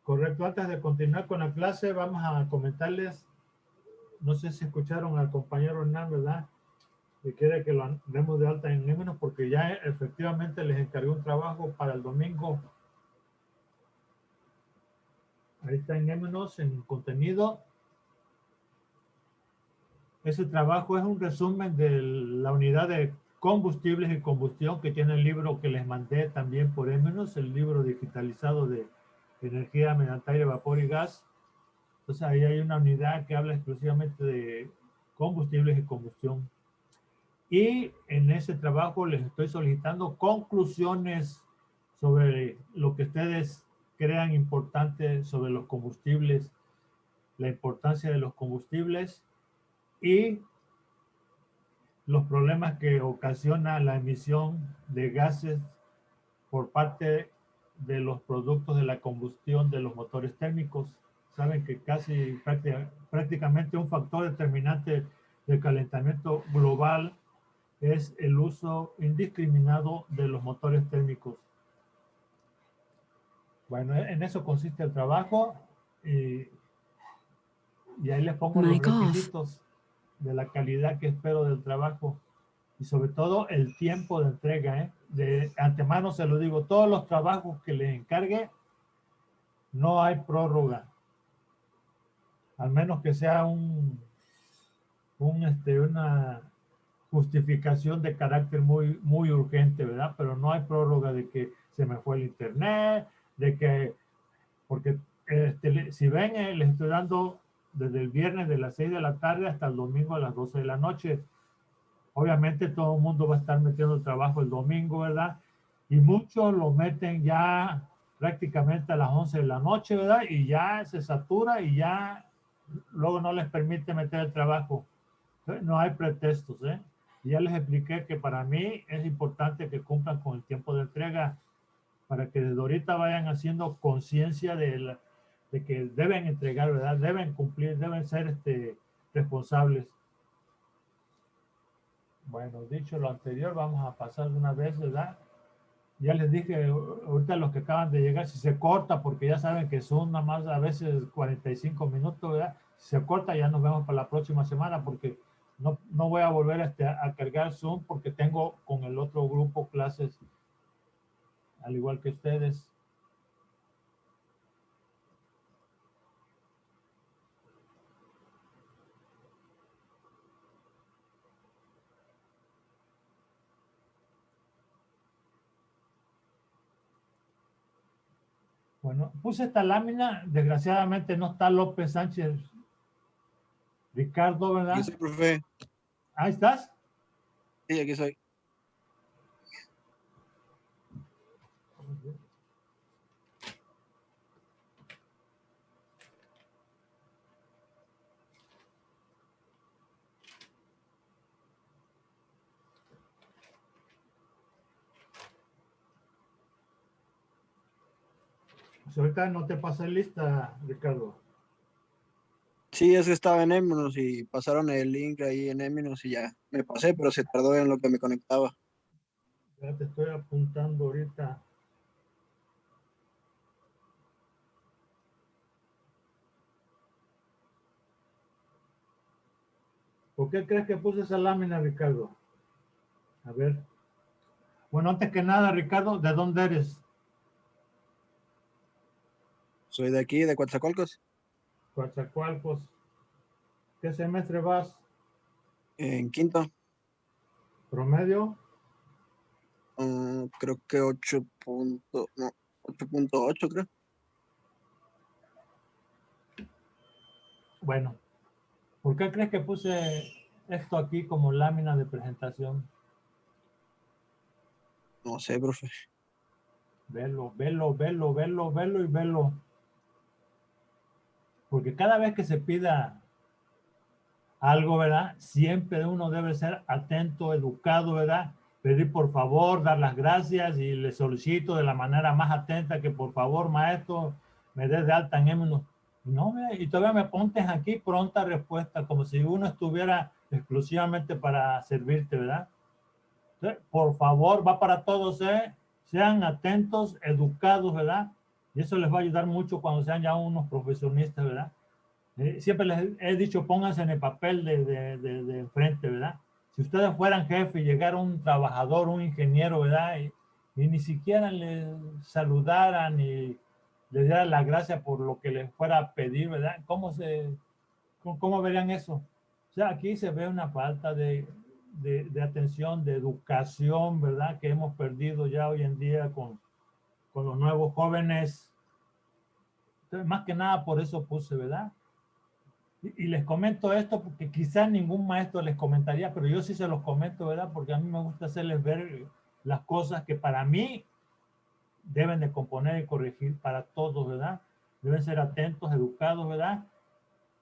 Correcto, antes de continuar con la clase, vamos a comentarles, no sé si escucharon al compañero Hernán, ¿verdad? Que quiere que lo demos de alta en Émenos porque ya efectivamente les encargué un trabajo para el domingo. Ahí está en Émenos, en contenido. Ese trabajo es un resumen de la unidad de combustibles y combustión que tiene el libro que les mandé también por Émenos, el libro digitalizado de energía mediante aire, vapor y gas. Entonces ahí hay una unidad que habla exclusivamente de combustibles y combustión. Y en ese trabajo les estoy solicitando conclusiones sobre lo que ustedes crean importante sobre los combustibles, la importancia de los combustibles y los problemas que ocasiona la emisión de gases por parte de los productos de la combustión de los motores térmicos. Saben que casi prácticamente un factor determinante del calentamiento global es el uso indiscriminado de los motores térmicos. Bueno, en eso consiste el trabajo y ahí les pongo los requisitos de la calidad que espero del trabajo y sobre todo el tiempo de entrega. De antemano se lo digo, todos los trabajos que les encargue no hay prórroga, al menos que sea una justificación de carácter muy urgente, ¿verdad? Pero no hay prórroga de que se me fue el internet, de que, porque si ven, les estoy dando desde el viernes de las 6 de la tarde hasta el domingo a las 12 de la noche. Obviamente todo el mundo va a estar metiendo el trabajo el domingo, ¿verdad? Y muchos lo meten ya prácticamente a las 11 de la noche, ¿verdad? Y ya se satura y ya luego no les permite meter el trabajo. No hay pretextos, ¿eh? Y ya les expliqué que para mí es importante que cumplan con el tiempo de entrega para que desde ahorita vayan haciendo conciencia de que deben entregar, ¿verdad? Deben cumplir, deben ser responsables. Bueno, dicho lo anterior, vamos a pasar de una vez, ¿verdad? Ya les dije, ahorita los que acaban de llegar, si se corta, porque ya saben que son nada más a veces 45 minutos, ¿verdad? Si se corta, ya nos vemos para la próxima semana, porque no voy a volver a cargar Zoom, porque tengo con el otro grupo clases, al igual que ustedes. Bueno, puse esta lámina, desgraciadamente no está López Sánchez Ricardo, ¿verdad? Aquí soy, profe. ¿Ahí estás? Sí, aquí soy. Pues ahorita no te pasé lista, Ricardo. Sí, es que estaba en Éminos y pasaron el link ahí en Éminos y ya me pasé, pero se tardó en lo que me conectaba. Ya te estoy apuntando ahorita. ¿Por qué crees que puse esa lámina, Ricardo? A ver. Bueno, antes que nada, Ricardo, ¿de dónde eres? Soy de aquí, de Coatzacoalcos. Coatzacoalcos. ¿Qué semestre vas? En quinto. ¿Promedio? Creo que 8.8 creo. Bueno, ¿por qué crees que puse esto aquí como lámina de presentación? No sé, profe. Velo, velo, velo, velo, velo y velo. Porque cada vez que se pida algo, ¿verdad? Siempre uno debe ser atento, educado, ¿verdad? Pedir por favor, dar las gracias y le solicito de la manera más atenta que por favor, maestro, me dé de alta en Éminos. No, y todavía me pones aquí pronta respuesta, como si uno estuviera exclusivamente para servirte, ¿verdad? Entonces, por favor, va para todos, ¿eh? Sean atentos, educados, ¿verdad? Y eso les va a ayudar mucho cuando sean ya unos profesionistas, ¿verdad? Siempre les he dicho, pónganse en el papel de enfrente, ¿verdad? Si ustedes fueran jefe y llegara un trabajador, un ingeniero, ¿verdad? Y ni siquiera le saludaran y le dieran las gracias por lo que les fuera a pedir, ¿verdad? ¿Cómo verían eso? O sea, aquí se ve una falta de atención, de educación, ¿verdad? Que hemos perdido ya hoy en día con los nuevos jóvenes. Entonces, más que nada por eso puse, ¿verdad? Y les comento esto porque quizás ningún maestro les comentaría, pero yo sí se los comento, ¿verdad? Porque a mí me gusta hacerles ver las cosas que para mí deben de componer y corregir para todos, ¿verdad? Deben ser atentos, educados, ¿verdad?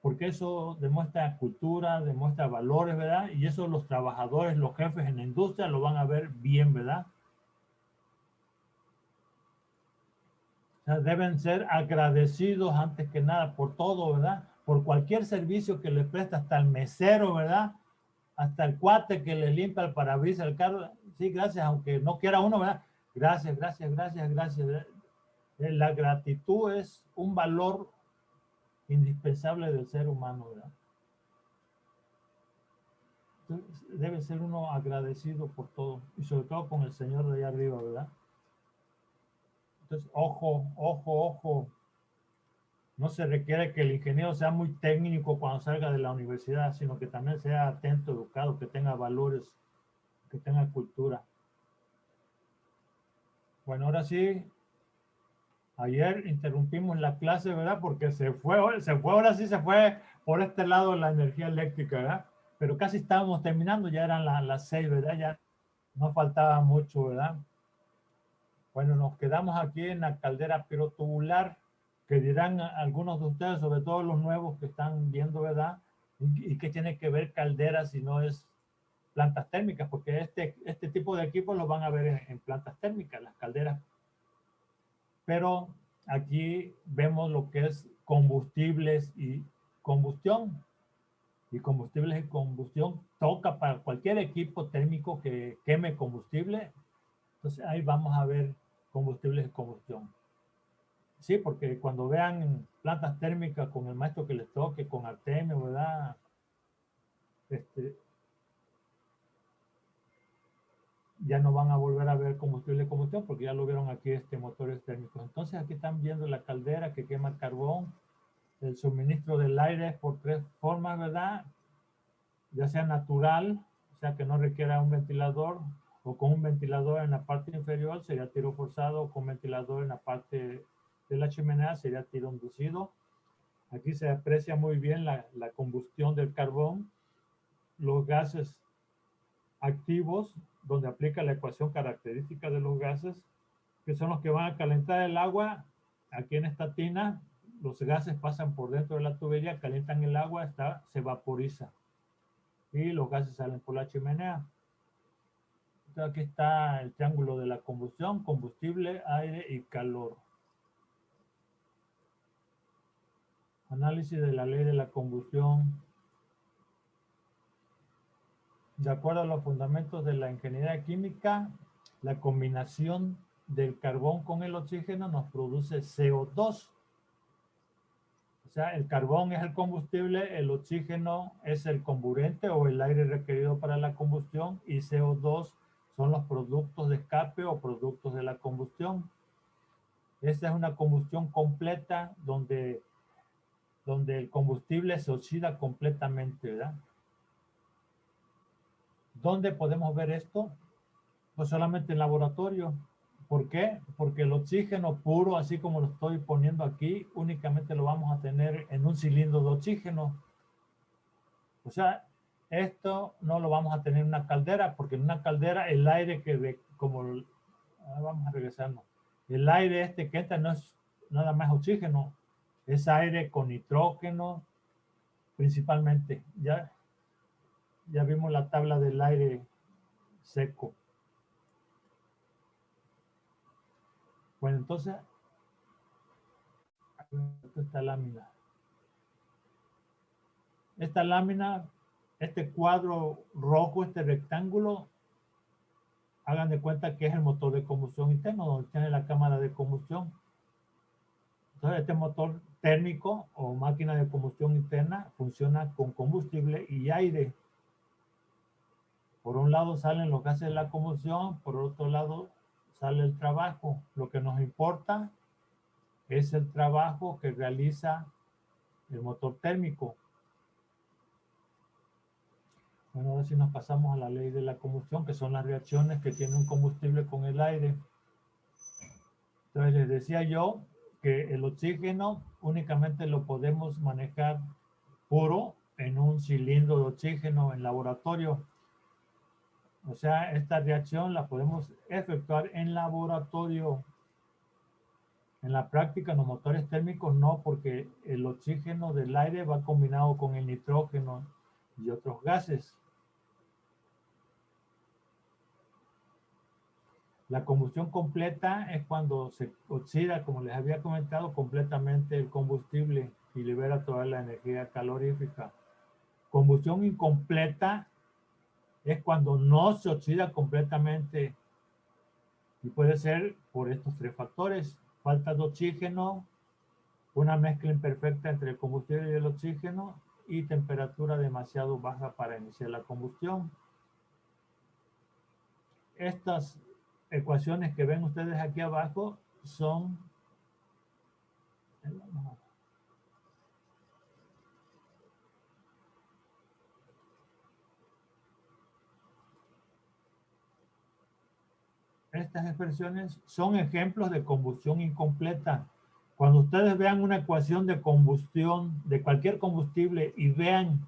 Porque eso demuestra cultura, demuestra valores, ¿verdad? Y eso los trabajadores, los jefes en la industria lo van a ver bien, ¿verdad? O sea, deben ser agradecidos antes que nada por todo, ¿verdad? Por cualquier servicio que les presta, hasta el mesero, ¿verdad? Hasta el cuate que le limpia el parabrisas del carro. Sí, gracias, aunque no quiera uno, ¿verdad? Gracias, gracias, gracias, gracias. La gratitud es un valor indispensable del ser humano, ¿verdad? Entonces, debe ser uno agradecido por todo, y sobre todo con el Señor de allá arriba, ¿verdad? Entonces, ojo, ojo, ojo. No se requiere que el ingeniero sea muy técnico cuando salga de la universidad, sino que también sea atento, educado, que tenga valores, que tenga cultura. Bueno, ahora sí, ayer interrumpimos la clase, ¿verdad? Porque ahora sí se fue por este lado la energía eléctrica, ¿verdad? Pero casi estábamos terminando, ya eran las 6, ¿verdad? Ya no faltaba mucho, ¿verdad? Bueno, nos quedamos aquí en la caldera pirotubular, que dirán algunos de ustedes, sobre todo los nuevos que están viendo, ¿verdad? Y qué tiene que ver caldera si no es plantas térmicas, porque este tipo de equipos los van a ver en plantas térmicas, las calderas. Pero aquí vemos lo que es combustibles y combustión. Y combustibles y combustión toca para cualquier equipo térmico que queme combustible. Entonces ahí vamos a ver combustibles y combustión. Sí, porque cuando vean plantas térmicas con el maestro que les toque, con Artemio, ¿verdad? Ya no van a volver a ver combustible de combustión porque ya lo vieron aquí motores térmicos. Entonces aquí están viendo la caldera que quema carbón, el suministro del aire por 3 formas, ¿verdad? Ya sea natural, o sea que no requiera un ventilador, o con un ventilador en la parte inferior sería tiro forzado, o con ventilador en la parte de la chimenea sería tiro inducido. Aquí se aprecia muy bien la combustión del carbón, los gases activos, donde aplica la ecuación característica de los gases, que son los que van a calentar el agua. Aquí en esta tina, los gases pasan por dentro de la tubería, calientan el agua, se vaporiza y los gases salen por la chimenea. Entonces aquí está el triángulo de la combustión: combustible, aire y calor. Análisis de la ley de la combustión. De acuerdo a los fundamentos de la ingeniería química, la combinación del carbón con el oxígeno nos produce CO2. O sea, el carbón es el combustible, el oxígeno es el comburente o el aire requerido para la combustión, y CO2 son los productos de escape o productos de la combustión. Esta es una combustión completa donde el combustible se oxida completamente, ¿verdad? ¿Dónde podemos ver esto? Pues solamente en laboratorio. ¿Por qué? Porque el oxígeno puro, así como lo estoy poniendo aquí, únicamente lo vamos a tener en un cilindro de oxígeno. O sea, esto no lo vamos a tener en una caldera, porque en una caldera el aire vamos a regresarnos. El aire que entra no es nada más oxígeno, es aire con nitrógeno, principalmente. Ya vimos la tabla del aire seco. Bueno, entonces, esta lámina. Esta lámina, este cuadro rojo, este rectángulo, hagan de cuenta que es el motor de combustión interno, donde tiene la cámara de combustión. Entonces, este motor térmico o máquina de combustión interna funciona con combustible y aire. Por un lado salen los gases de la combustión, por otro lado sale el trabajo. Lo que nos importa es el trabajo que realiza el motor térmico. Bueno, ahora sí nos pasamos a la ley de la combustión, que son las reacciones que tiene un combustible con el aire. Entonces les decía yo que el oxígeno únicamente lo podemos manejar puro en un cilindro de oxígeno en laboratorio. O sea, esta reacción la podemos efectuar en laboratorio. En la práctica, en los motores térmicos no, porque el oxígeno del aire va combinado con el nitrógeno y otros gases. La combustión completa es cuando se oxida, como les había comentado, completamente el combustible y libera toda la energía calorífica. Combustión incompleta es cuando no se oxida completamente y puede ser por estos tres factores: falta de oxígeno, una mezcla imperfecta entre el combustible y el oxígeno y temperatura demasiado baja para iniciar la combustión. Estas ecuaciones que ven ustedes aquí abajo son estas expresiones son ejemplos de combustión incompleta. Cuando ustedes vean una ecuación de combustión de cualquier combustible y vean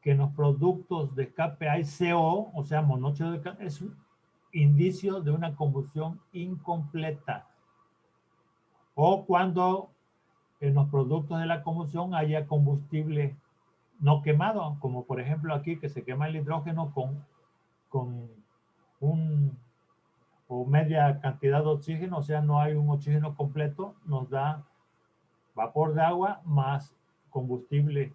que en los productos de escape hay CO, o sea, monóxido de carbono, es un indicio de una combustión incompleta. O cuando en los productos de la combustión haya combustible no quemado, como por ejemplo aquí que se quema el hidrógeno con un o media cantidad de oxígeno, o sea, no hay un oxígeno completo, nos da vapor de agua más combustible.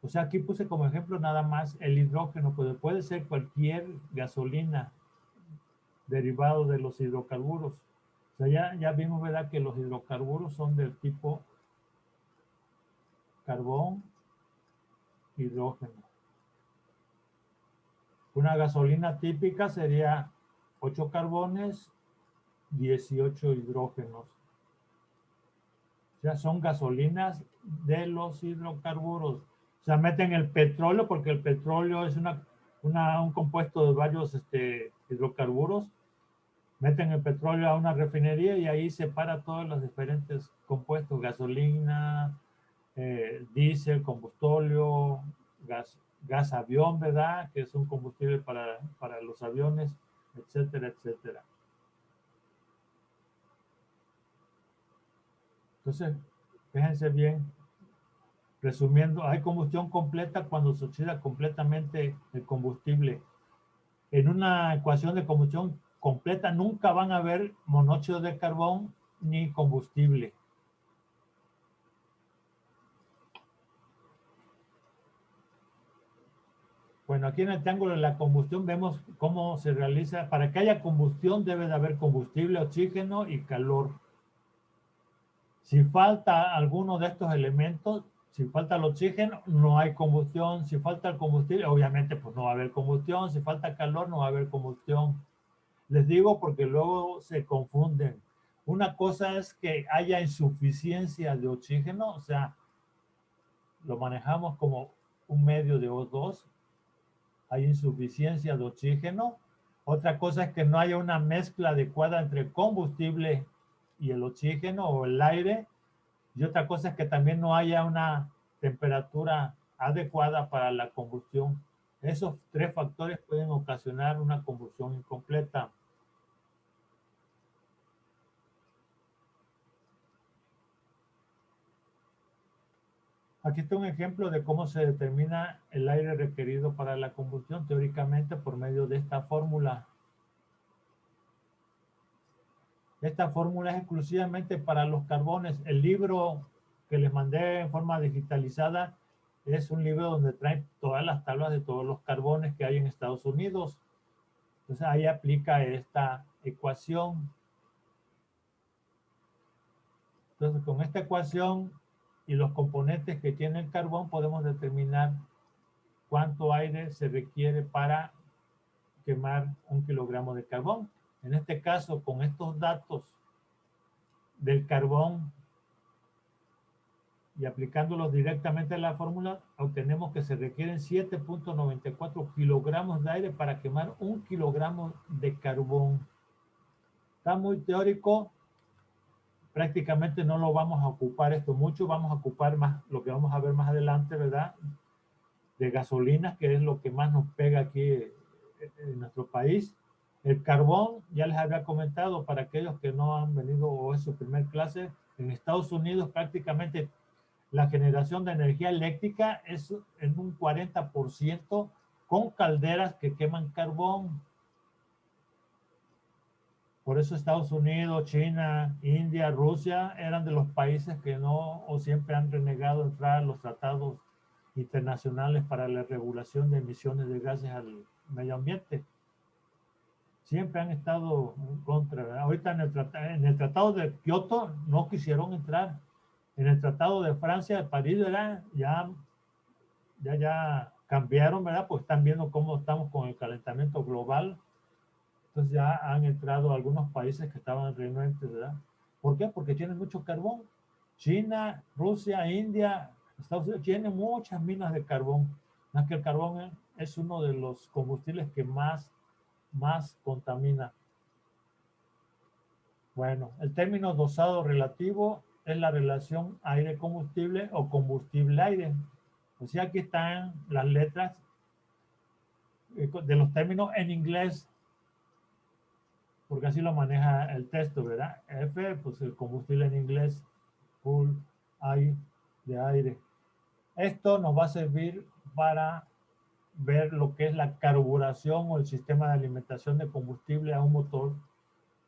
O sea, aquí puse como ejemplo nada más el hidrógeno, pero puede ser cualquier gasolina derivado de los hidrocarburos. O sea, ya vimos, ¿verdad?, que los hidrocarburos son del tipo carbón, hidrógeno. Una gasolina típica sería 8 carbones, 18 hidrógenos. O sea, son gasolinas de los hidrocarburos. O sea, meten el petróleo porque el petróleo es un compuesto de varios hidrocarburos. Meten el petróleo a una refinería y ahí separa todos los diferentes compuestos: gasolina, diésel, combustóleo, gas avión, ¿verdad?, que es un combustible para los aviones, etcétera, etcétera. Entonces, fíjense bien, resumiendo, hay combustión completa cuando se oxida completamente el combustible. En una ecuación de combustión completa nunca van a haber monóxido de carbón ni combustible. Bueno, aquí en el triángulo de la combustión vemos cómo se realiza. Para que haya combustión debe de haber combustible, oxígeno y calor. Si falta alguno de estos elementos, si falta el oxígeno, no hay combustión. Si falta el combustible, obviamente pues no va a haber combustión. Si falta calor, no va a haber combustión. Les digo porque luego se confunden. Una cosa es que haya insuficiencia de oxígeno, o sea, lo manejamos como un medio de O2, hay insuficiencia de oxígeno. Otra cosa es que no haya una mezcla adecuada entre el combustible y el oxígeno o el aire. Y otra cosa es que también no haya una temperatura adecuada para la combustión. Esos tres factores pueden ocasionar una combustión incompleta. Aquí está un ejemplo de cómo se determina el aire requerido para la combustión, teóricamente por medio de esta fórmula. Esta fórmula es exclusivamente para los carbones. El libro que les mandé en forma digitalizada es un libro donde trae todas las tablas de todos los carbones que hay en Estados Unidos. Entonces ahí aplica esta ecuación. Entonces, con esta ecuación y los componentes que tiene el carbón, podemos determinar cuánto aire se requiere para quemar 1 kilogramo de carbón. En este caso, con estos datos del carbón y aplicándolos directamente a la fórmula, obtenemos que se requieren 7.94 kilogramos de aire para quemar 1 kilogramo de carbón. Está muy teórico, prácticamente no lo vamos a ocupar esto mucho, vamos a ocupar más lo que vamos a ver más adelante, ¿verdad? De gasolinas, que es lo que más nos pega aquí en nuestro país. El carbón, ya les había comentado, para aquellos que no han venido o es su primer clase, en Estados Unidos prácticamente la generación de energía eléctrica es en un 40% con calderas que queman carbón. Por eso Estados Unidos, China, India, Rusia eran de los países que no o siempre han renegado entrar a los tratados internacionales para la regulación de emisiones de gases al medio ambiente. Siempre han estado en contra, ¿verdad? Ahorita en el tratado de Kioto no quisieron entrar. En el tratado de Francia, de París, ¿verdad? Ya cambiaron, ¿verdad? Pues están viendo cómo estamos con el calentamiento global. Entonces ya han entrado algunos países que estaban renuentes, ¿verdad? ¿Por qué? Porque tienen mucho carbón. China, Rusia, India, Estados Unidos tienen muchas minas de carbón. Más que el carbón es uno de los combustibles que más contamina. Bueno, el término dosado relativo es la relación aire-combustible o combustible-aire. O sea, aquí están las letras de los términos en inglés, porque así lo maneja el texto, ¿verdad? F, pues el combustible en inglés, full, I de aire. Esto nos va a servir para ver lo que es la carburación o el sistema de alimentación de combustible a un motor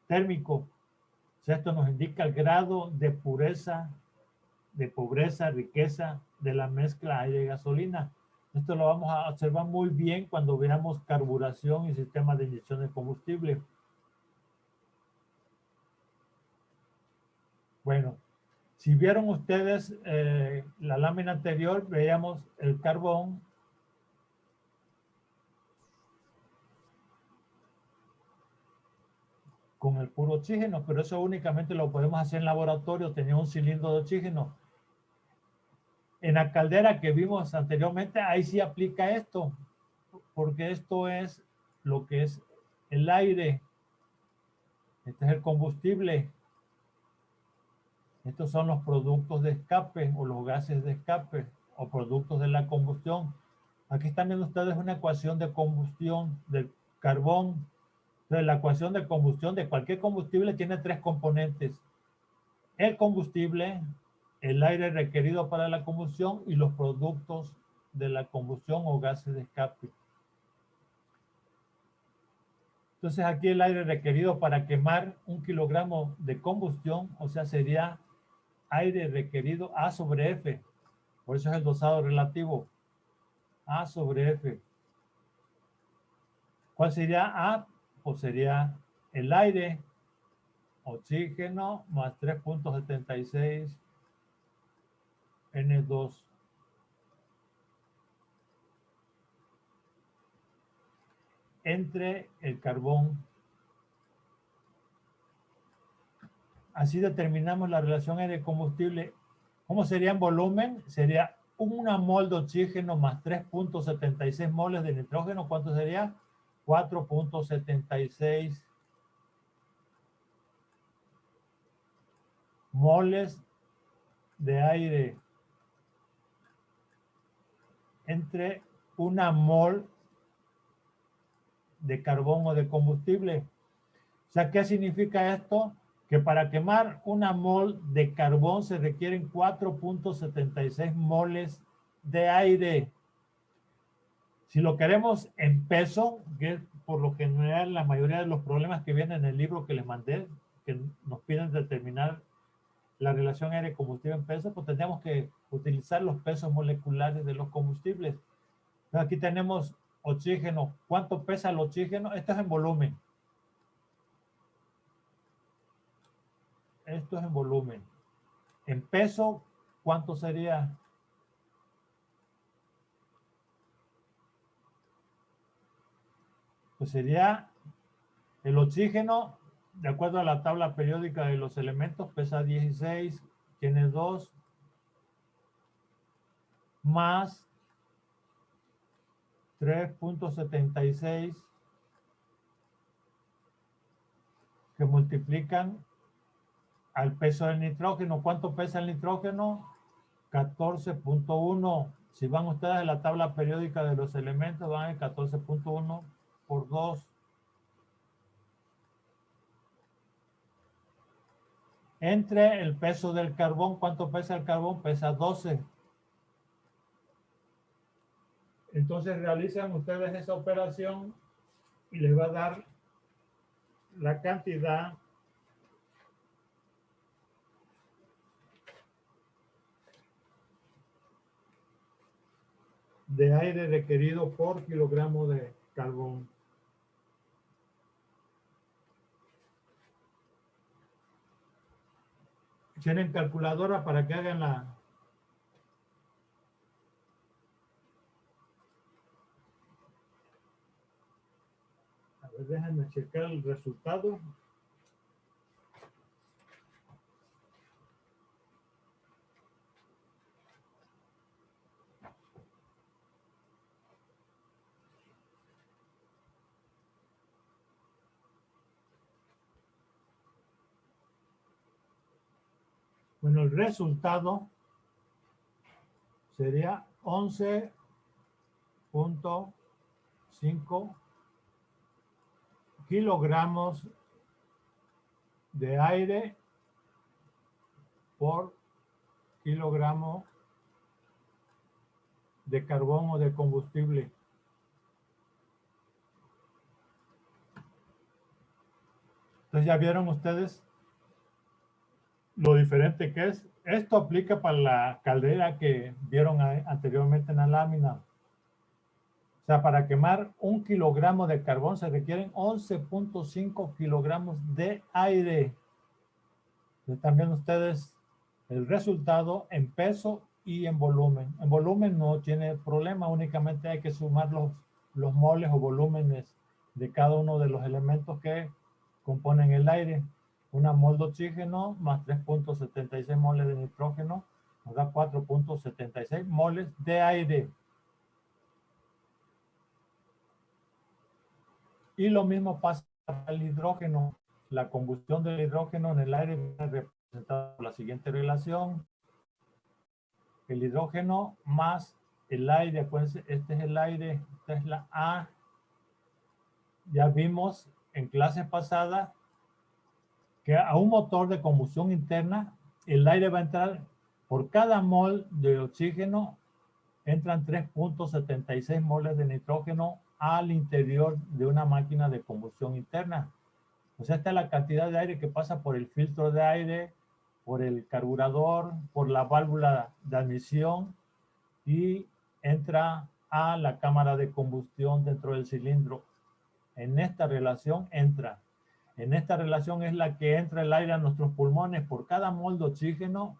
térmico. O sea, esto nos indica el grado de pureza, de pobreza, riqueza de la mezcla aire-gasolina. Esto lo vamos a observar muy bien cuando veamos carburación y sistema de inyección de combustible. Bueno, si vieron ustedes la lámina anterior, veíamos el carbón con el puro oxígeno, pero eso únicamente lo podemos hacer en laboratorio, tenía un cilindro de oxígeno. En la caldera que vimos anteriormente, ahí sí aplica esto, porque esto es lo que es el aire. Este es el combustible. Estos son los productos de escape o los gases de escape o productos de la combustión. Aquí están viendo ustedes una ecuación de combustión del carbón. Entonces, la ecuación de combustión de cualquier combustible tiene tres componentes. El combustible, el aire requerido para la combustión y los productos de la combustión o gases de escape. Entonces aquí el aire requerido para quemar 1 kilogramo de combustión, o sea, sería aire requerido A sobre F. Por eso es el dosado relativo. A sobre F. ¿Cuál sería A? Pues sería el aire, oxígeno, más 3.76 N2. Entre el carbón. Así determinamos la relación aire-combustible. ¿Cómo sería en volumen? Sería 1 mol de oxígeno más 3.76 moles de nitrógeno. ¿Cuánto sería? 4.76 moles de aire entre 1 mol de carbón o de combustible. O sea, ¿qué significa esto? Que para quemar 1 mol de carbón se requieren 4.76 moles de aire. Si lo queremos en peso, que es por lo general la mayoría de los problemas que vienen en el libro que les mandé, que nos piden determinar la relación aire-combustible en peso, pues tendríamos que utilizar los pesos moleculares de los combustibles. Entonces aquí tenemos oxígeno. ¿Cuánto pesa el oxígeno? Esto es en volumen. Esto es en volumen. En peso, ¿cuánto sería? Pues sería el oxígeno, de acuerdo a la tabla periódica de los elementos, pesa 16, tiene 2, más 3.76, que multiplican al peso del nitrógeno. ¿Cuánto pesa el nitrógeno? 14.1. Si van ustedes a la tabla periódica de los elementos, van a 14.1 por 2. Entre el peso del carbón, ¿cuánto pesa el carbón? Pesa 12. Entonces realizan ustedes esa operación y les va a dar la cantidad de aire requerido por kilogramo de carbón. ¿Tienen calculadora para que hagan la... A ver, déjenme checar el resultado. Bueno, el resultado sería 11.5 kilogramos de aire por kilogramo de carbón o de combustible. Entonces ya vieron ustedes lo diferente que es. Esto aplica para la caldera que vieron anteriormente en la lámina. O sea, para quemar 1 kilogramo de carbón se requieren 11.5 kilogramos de aire. Están viendo ustedes el resultado en peso y en volumen. En volumen no tiene problema, únicamente hay que sumar los moles o volúmenes de cada uno de los elementos que componen el aire. Una mol de oxígeno más 3.76 moles de nitrógeno nos da 4.76 moles de aire. Y lo mismo pasa para el hidrógeno. La combustión del hidrógeno en el aire viene representada por la siguiente relación. El hidrógeno más el aire, acuérdense, este es el aire, esta es la A. Ya vimos en clase pasada que a un motor de combustión interna, el aire va a entrar, por cada mol de oxígeno, entran 3.76 moles de nitrógeno al interior de una máquina de combustión interna. O sea, esta es la cantidad de aire que pasa por el filtro de aire, por el carburador, por la válvula de admisión y entra a la cámara de combustión dentro del cilindro. En esta relación entra. En esta relación es la que entra el aire a nuestros pulmones. Por cada mol de oxígeno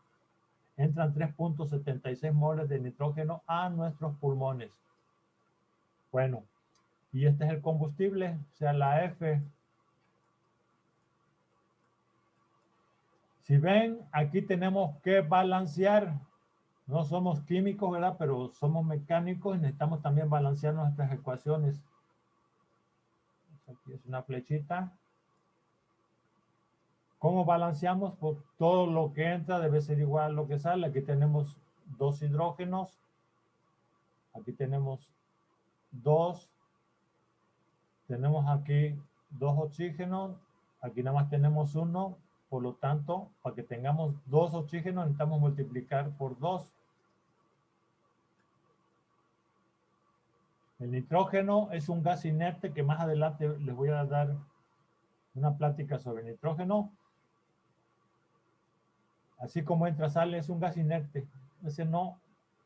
entran 3.76 moles de nitrógeno a nuestros pulmones. Bueno, y este es el combustible, o sea, la F. Si ven, aquí tenemos que balancear. No somos químicos, ¿verdad? Pero somos mecánicos y necesitamos también balancear nuestras ecuaciones. Aquí es una flechita. ¿Cómo balanceamos? Pues todo lo que entra debe ser igual a lo que sale. Aquí tenemos 2 hidrógenos. Aquí tenemos 2. Tenemos aquí 2 oxígenos. Aquí nada más tenemos 1. Por lo tanto, para que tengamos 2 oxígenos necesitamos multiplicar por 2. El nitrógeno es un gas inerte que más adelante les voy a dar una plática sobre nitrógeno. Así como entra, sale, es un gas inerte. Ese no,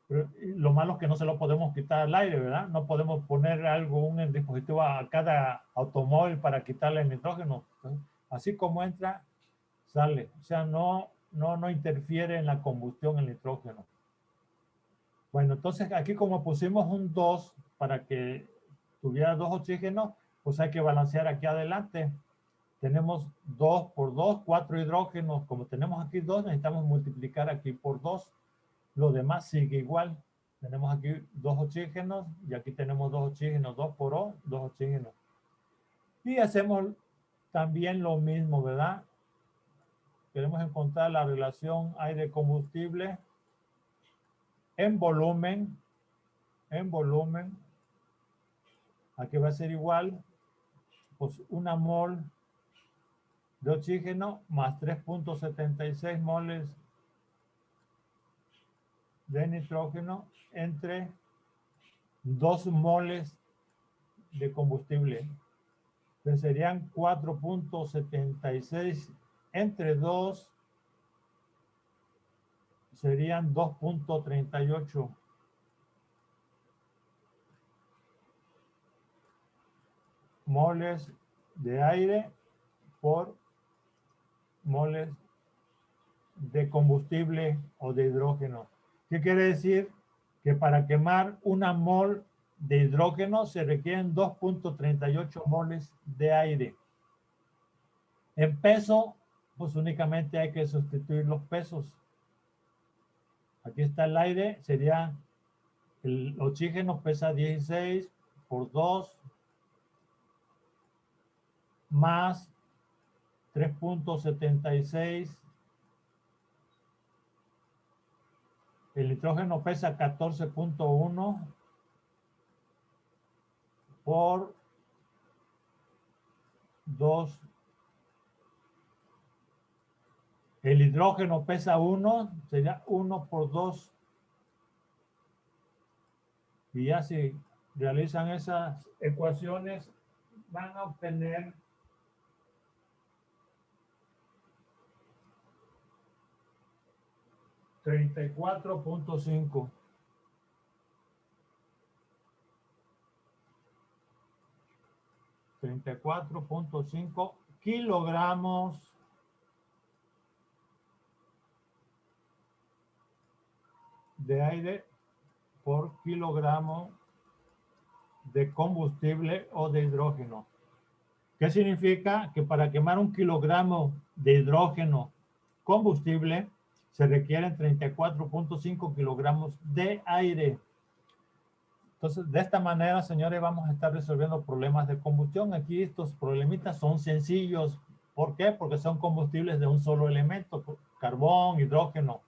pero lo malo es que no se lo podemos quitar al aire, ¿verdad? No podemos poner algo, un dispositivo a cada automóvil para quitarle el nitrógeno. Entonces, así como entra, sale. O sea, no no interfiere en la combustión del nitrógeno. Bueno, entonces aquí como pusimos un 2 para que tuviera 2 oxígenos, pues hay que balancear aquí adelante. Tenemos 2 por 2, 4 hidrógenos. Como tenemos aquí 2, necesitamos multiplicar aquí por 2. Lo demás sigue igual. Tenemos aquí 2 oxígenos y aquí tenemos 2 oxígenos. 2 por O, 2 oxígenos. Y hacemos también lo mismo, ¿verdad? Queremos encontrar la relación aire-combustible en volumen. Aquí va a ser igual, pues 1 mol de oxígeno más 3.76 moles de nitrógeno entre 2 moles de combustible. Entonces serían 4.76 entre 2 serían 2.38 moles de aire por moles de combustible o de hidrógeno. ¿Qué quiere decir? Que para quemar 1 mol de hidrógeno se requieren 2.38 moles de aire. En peso, pues únicamente hay que sustituir los pesos. Aquí está el aire, sería el oxígeno pesa 16 por 2 más 3.76. El nitrógeno pesa 14.1 por 2. El hidrógeno pesa 1, sería 1 por 2. Y ya si realizan esas ecuaciones, van a obtener 34.5. 34.5 kilogramos de aire por kilogramo de combustible o de hidrógeno. ¿Qué significa? Que para quemar 1 kilogramo de hidrógeno combustible se requieren 34.5 kilogramos de aire. Entonces, de esta manera, señores, vamos a estar resolviendo problemas de combustión. Aquí estos problemitas son sencillos. ¿Por qué? Porque son combustibles de un solo elemento, carbón, hidrógeno.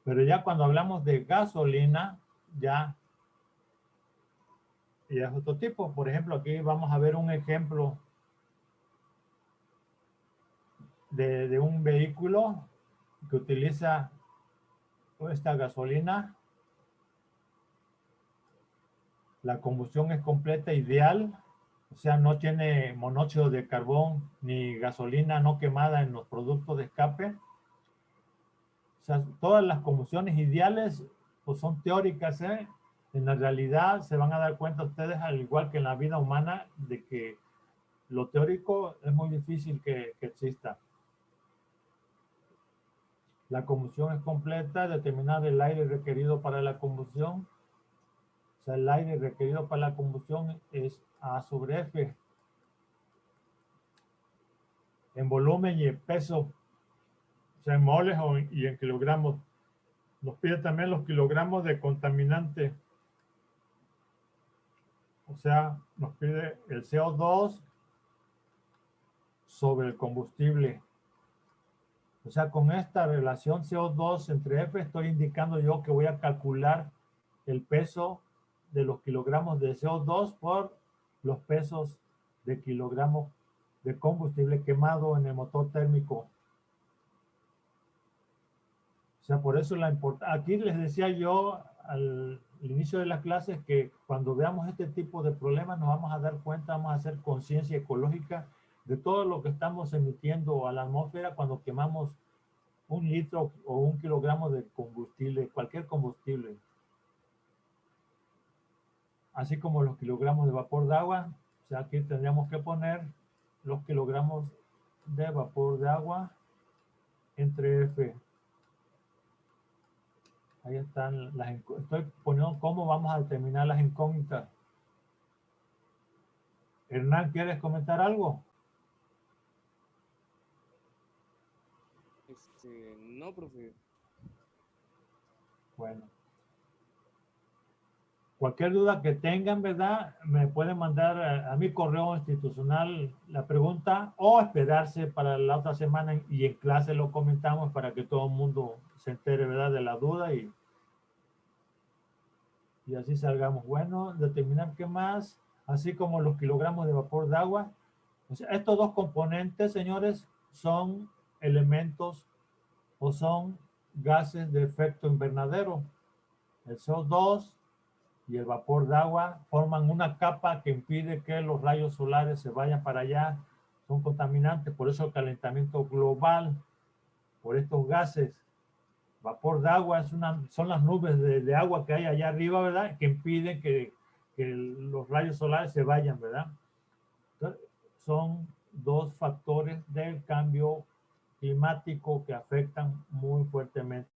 Pero ya cuando hablamos de gasolina, ya es otro tipo. Por ejemplo, aquí vamos a ver un ejemplo de un vehículo que utiliza esta gasolina. La combustión es completa, ideal, o sea, no tiene monóxido de carbón ni gasolina no quemada en los productos de escape. O sea, todas las combustiones ideales pues son teóricas, ¿eh? En la realidad se van a dar cuenta ustedes, al igual que en la vida humana, de que lo teórico es muy difícil que exista. La combustión es completa, determinar el aire requerido para la combustión. O sea, el aire requerido para la combustión es A sobre F. En volumen y en peso, o sea, en moles y en kilogramos. Nos pide también los kilogramos de contaminante. O sea, nos pide el CO2 sobre el combustible. O sea, con esta relación CO2 entre F estoy indicando yo que voy a calcular el peso de los kilogramos de CO2 por los pesos de kilogramos de combustible quemado en el motor térmico. O sea, por eso la importancia. Aquí les decía yo al inicio de las clases que cuando veamos este tipo de problemas nos vamos a dar cuenta, vamos a hacer conciencia ecológica de todo lo que estamos emitiendo a la atmósfera cuando quemamos 1 litro o 1 kilogramo de combustible, cualquier combustible. Así como los kilogramos de vapor de agua. O sea, aquí tendríamos que poner los kilogramos de vapor de agua entre F. Ahí están estoy poniendo cómo vamos a determinar las incógnitas. Hernán, ¿quieres comentar algo? No, profe. Bueno. Cualquier duda que tengan, ¿verdad? Me pueden mandar a mi correo institucional la pregunta o esperarse para la otra semana y en clase lo comentamos para que todo el mundo se entere, ¿verdad? De la duda y así salgamos. Bueno, determinar qué más, así como los kilogramos de vapor de agua. O sea, estos dos componentes, señores, son elementos o son gases de efecto invernadero. El CO2 y el vapor de agua forman una capa que impide que los rayos solares se vayan para allá. Son contaminantes, por eso el calentamiento global, por estos gases. Vapor de agua son las nubes de agua que hay allá arriba, ¿verdad? Que impiden que los rayos solares se vayan, ¿verdad? Entonces, son dos factores del cambio climático que afectan muy fuertemente